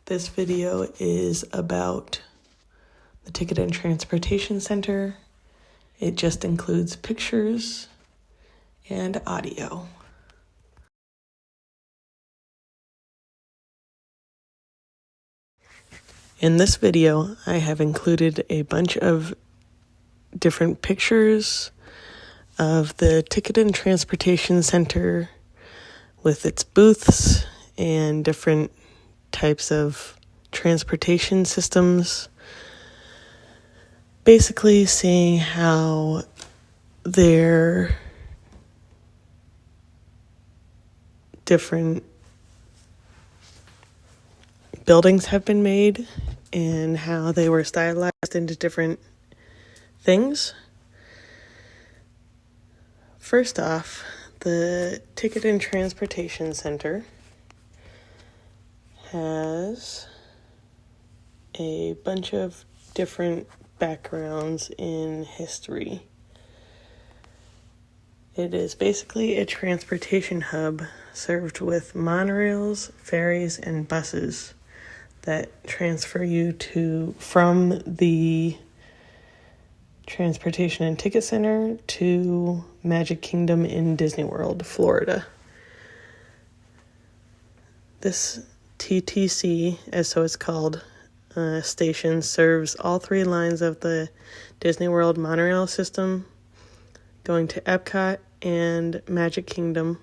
This video is about the Ticket and Transportation Center. It just includes pictures and audio. In this video, I have included a bunch of different pictures of the Ticket and Transportation Center with its booths and different types of transportation systems. Basically seeing how their different buildings have been made and how they were stylized into different things. First off, the Ticket and Transportation Center has a bunch of different backgrounds in history. It is basically a transportation hub served with monorails, ferries, and buses that transfer you from the Transportation and Ticket Center to Magic Kingdom in Disneyworld, Florida. This TTC, as so it's called, station serves all three lines of the Disneyworld monorail system, going to Epcot and Magic Kingdom,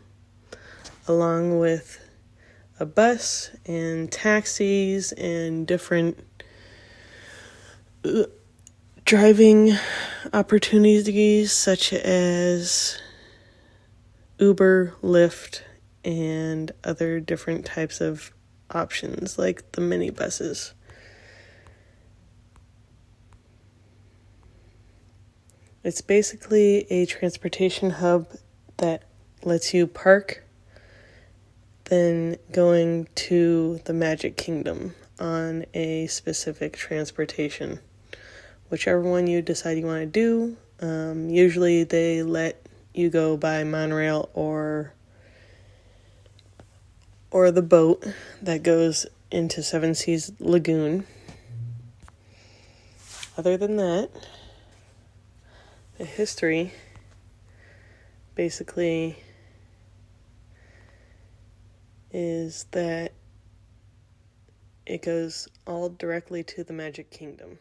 along with a bus and taxis and different driving opportunities such as Uber, Lyft, and other different types of options like the minibuses. It's basically a transportation hub that lets you park, then going to the Magic Kingdom on a specific transportation. Whichever one you decide you want to do, usually they let you go by monorail or the boat that goes into Seven Seas Lagoon. Other than that, the history basically is that it goes all directly to the Magic Kingdom.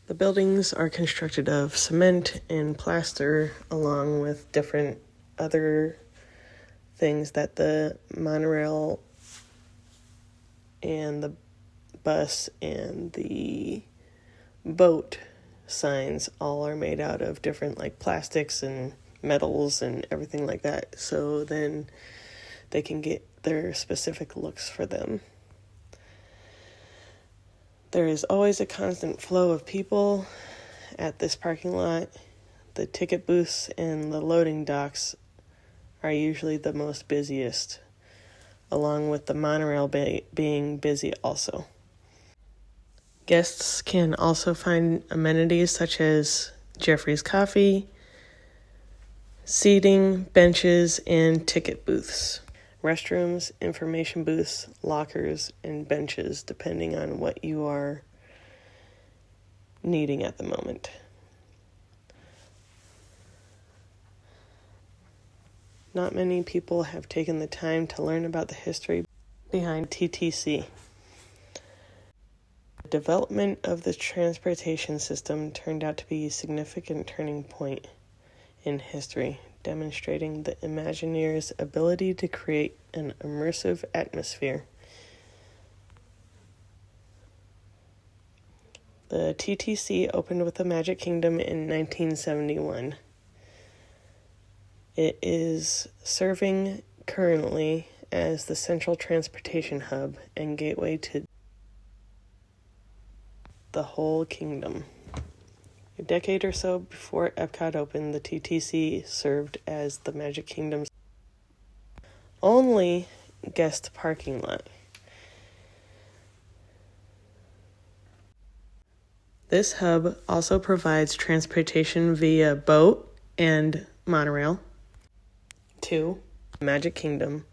The buildings are constructed of cement and plaster, along with different other things that the monorail and the bus and the boat signs all are made out of different plastics and metals and everything like that, so then they can get their specific looks for them. There is always a constant flow of people at this parking lot. The ticket booths and the loading docks are usually the most busiest, along with the monorail being busy also. Guests can also find amenities such as Jeffrey's Coffee, seating, benches, and ticket booths, restrooms, information booths, lockers, and benches, depending on what you are needing at the moment. Not many people have taken the time to learn about the history behind TTC. The development of the transportation system turned out to be a significant turning point in history, demonstrating the Imagineers' ability to create an immersive atmosphere. The TTC opened with the Magic Kingdom in 1971. It is serving currently as the central transportation hub and gateway to the whole kingdom. A decade or so before Epcot opened, the TTC served as the Magic Kingdom's only guest parking lot. This hub also provides transportation via boat and monorail to Magic Kingdom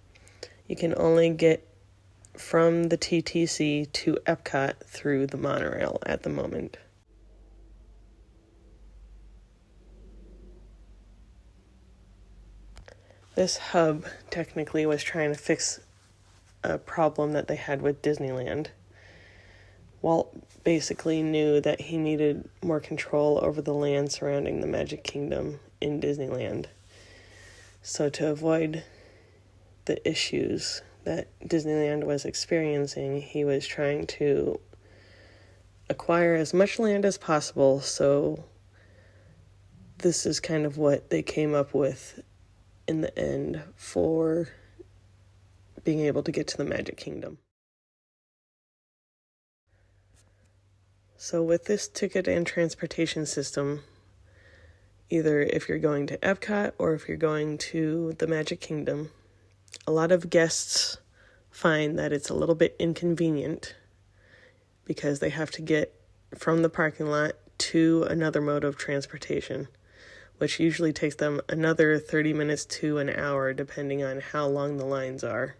You can only get from the TTC to Epcot through the monorail at the moment. This hub technically was trying to fix a problem that they had with Disneyland. Walt basically knew that he needed more control over the land surrounding the Magic Kingdom in Disneyland. So to avoid the issues that Disneyland was experiencing, he was trying to acquire as much land as possible. So this is kind of what they came up with in the end for being able to get to the Magic Kingdom. So with this ticket and transportation system, either if you're going to Epcot or if you're going to the Magic Kingdom, a lot of guests find that it's a little bit inconvenient because they have to get from the parking lot to another mode of transportation, which usually takes them another 30 minutes to an hour, depending on how long the lines are.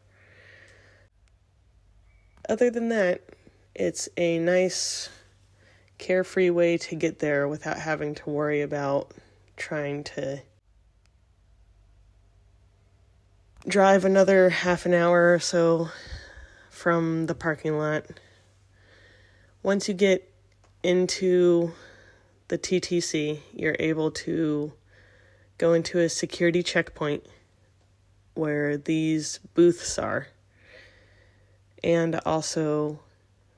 Other than that, it's a nice, carefree way to get there without having to worry about trying to drive another half an hour or so from the parking lot. Once you get into the TTC, you're able to go into a security checkpoint where these booths are. And also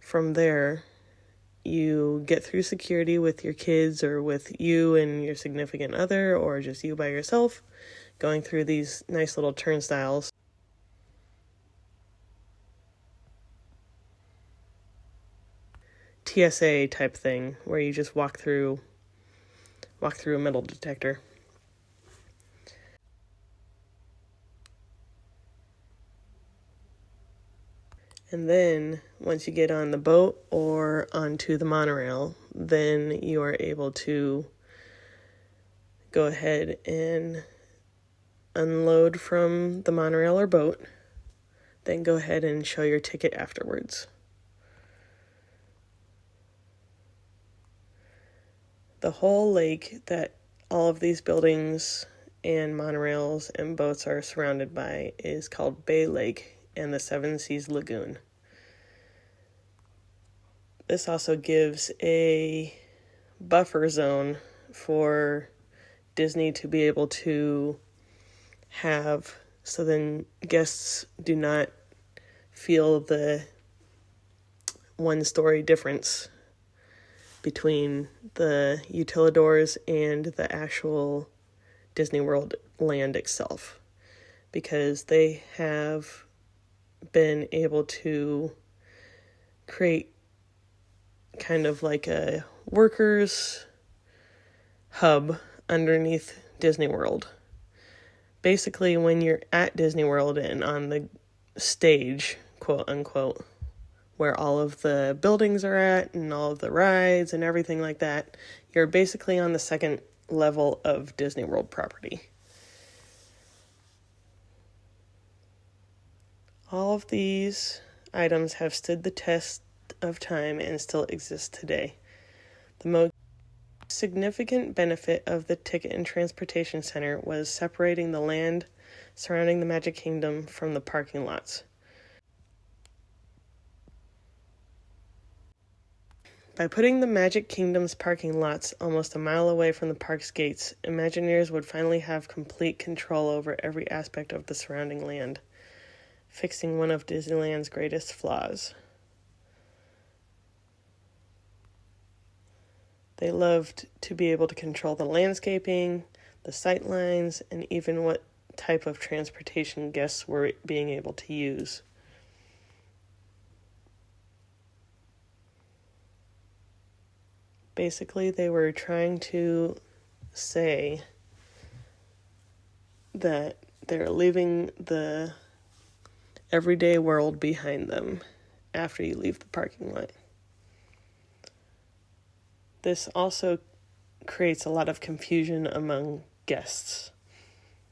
from there, you get through security with your kids or with you and your significant other or just you by yourself, going through these nice little turnstiles. TSA type thing where you just walk through a metal detector. And then once you get on the boat or onto the monorail, then you are able to go ahead and unload from the monorail or boat, then go ahead and show your ticket afterwards. The whole lake that all of these buildings and monorails and boats are surrounded by is called Bay Lake and the Seven Seas Lagoon. This also gives a buffer zone for Disney to be able to have, so then guests do not feel the one-story difference between the utilidors and the actual Disney World land itself, because they have been able to create kind of like a workers' hub underneath Disney World. Basically, when you're at Disney World and on the stage, quote unquote, where all of the buildings are at and all of the rides and everything like that, you're basically on the second level of Disney World property. All of these items have stood the test of time and still exist today. The most significant benefit of the Ticket and Transportation Center was separating the land surrounding the Magic Kingdom from the parking lots. By putting the Magic Kingdom's parking lots almost a mile away from the park's gates, Imagineers would finally have complete control over every aspect of the surrounding land, fixing one of Disneyland's greatest flaws. They loved to be able to control the landscaping, the sight lines, and even what type of transportation guests were being able to use. Basically, they were trying to say that they're leaving the everyday world behind them after you leave the parking lot. This also creates a lot of confusion among guests,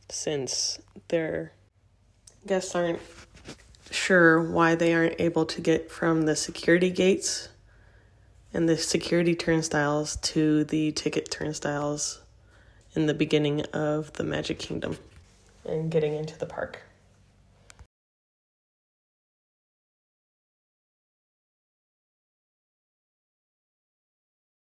since their guests aren't sure why they aren't able to get from the security gates and the security turnstiles to the ticket turnstiles in the beginning of the Magic Kingdom and getting into the park.